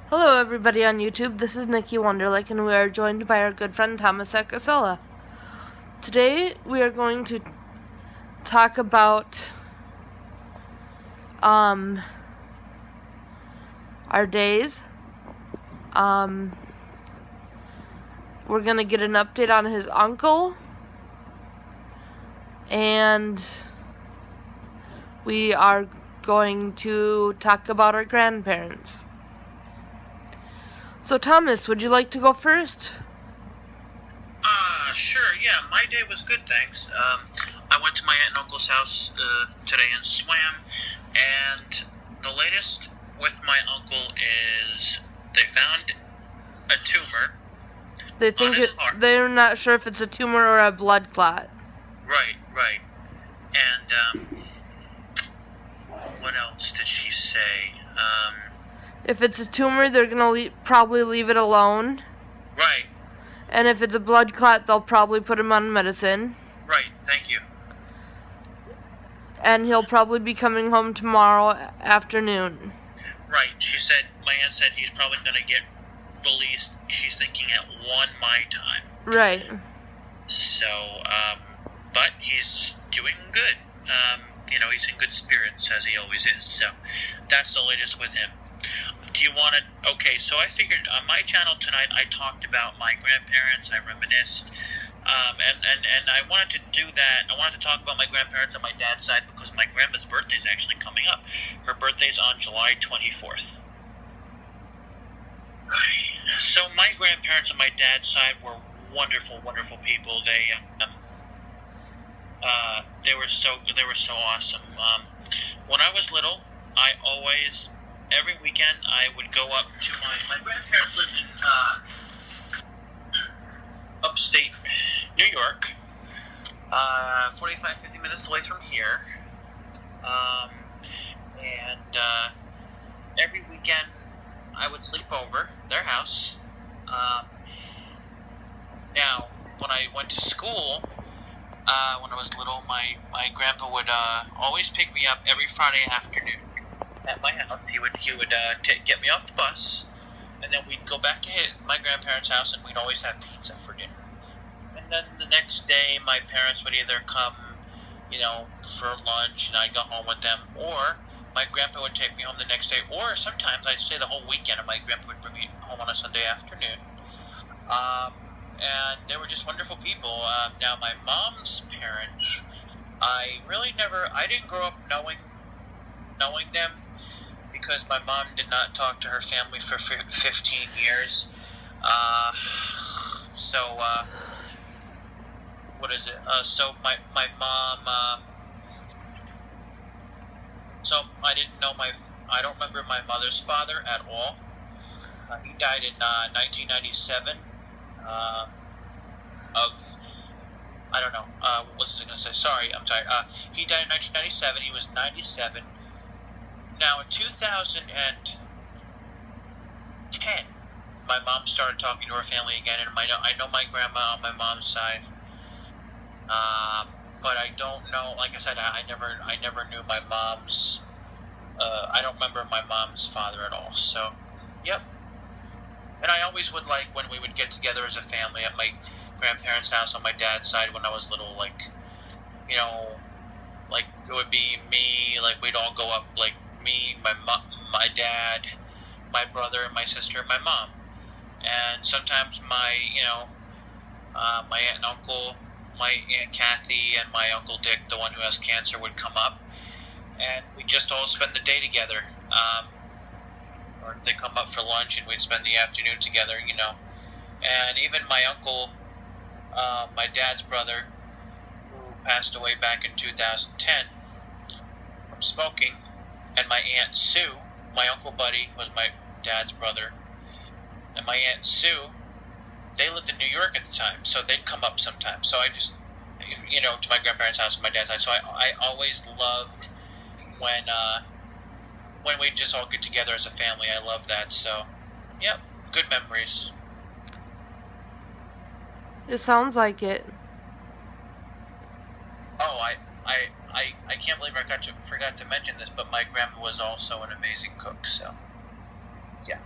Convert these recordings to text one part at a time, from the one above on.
Hello, everybody on YouTube. This is Nikki Wonderlick, and we are joined by our good friend Thomas at Casella. Today, we are going to talk about our days. We're gonna get an update on his uncle, and we are going to talk about our grandparents. So, Thomas, would you like to go first? Sure, yeah, my day was good, thanks. I went to my aunt and uncle's house today and swam, and the latest with my uncle is they found a tumor They on think his heart. they're not sure if it's a tumor or a blood clot. Right. And, what else did she say? If it's a tumor, they're gonna probably leave it alone. Right, And if it's a blood clot, they'll probably put him on medicine. right, thank you. And he'll probably be coming home tomorrow afternoon. Right, my aunt said he's probably gonna get released, she's thinking at 1 my time. Right. So, but he's doing good. He's in good spirits, as he always is. So, that's the latest with him. Do you want to? Okay, so I figured on my channel tonight I talked about my grandparents, I reminisced, and I wanted to do that. I wanted to talk about my grandparents on my dad's side because my grandma's birthday is actually coming up. Her birthday's on July 24th. So my grandparents on my dad's side were wonderful, wonderful people. They were so awesome. When I was little, every weekend I would go up to my grandparents lived in upstate New York, 45-50 minutes away from here, and every weekend I would sleep over their house. Now, when I went to school, when I was little, my grandpa would always pick me up every Friday afternoon at my house. He would get me off the bus, and then we'd go back to my grandparents' house, and we'd always have pizza for dinner. And then the next day, my parents would either come, for lunch, and I'd go home with them, or my grandpa would take me home the next day, or sometimes I'd stay the whole weekend, and my grandpa would bring me home on a Sunday afternoon. And they were just wonderful people. Now, my mom's parents, I didn't grow up knowing them, because my mom did not talk to her family for 15 years. What is it? So my mom, so I don't remember my mother's father at all. He died in 1997. I don't know, what was I going to say? Sorry, I'm tired. He died in 1997. He was 97. Now, in 2010, my mom started talking to her family again, and I know my grandma on my mom's side, but I don't know. Like I said, I never knew my mom's. I don't remember my mom's father at all. So, yep. And I always would like when we would get together as a family at my grandparents' house on my dad's side when I was little, like it would be me, like we'd all go up, like me, my dad, my brother, and my sister, and my mom. And sometimes my aunt and uncle, my Aunt Kathy and my Uncle Dick, the one who has cancer, would come up, and we'd just all spend the day together. Or they come up for lunch, and we'd spend the afternoon together, And even my uncle, my dad's brother, who passed away back in 2010 from smoking, and my Aunt Sue, my Uncle Buddy was my dad's brother, and my Aunt Sue, they lived in New York at the time, so they'd come up sometimes. So I just, to my grandparents' house and my dad's house. So I always loved when we just all get together as a family. I love that. So, yep, good memories. It sounds like it. Oh, I can't believe I forgot to mention this, but my grandma was also an amazing cook. So, yeah.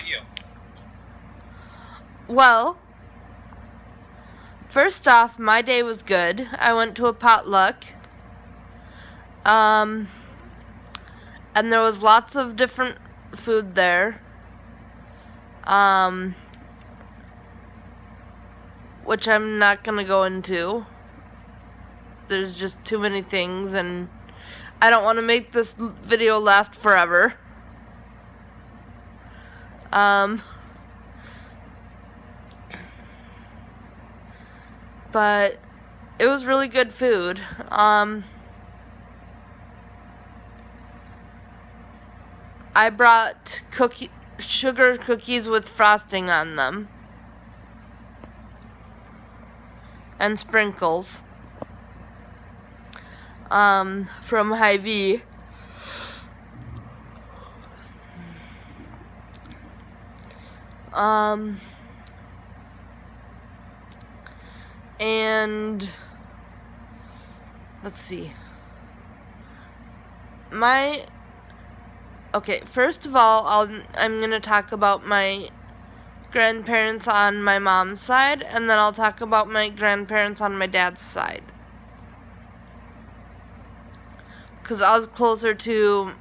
about you? Well, first off, my day was good. I went to a potluck. And there was lots of different food there. Which I'm not gonna go into. There's just too many things, and I don't want to make this video last forever. But it was really good food. I brought sugar cookies with frosting on them. And sprinkles. From Hy-Vee. And let's see. Okay, first of all, I'm going to talk about my grandparents on my mom's side, and then I'll talk about my grandparents on my dad's side. Because I was closer to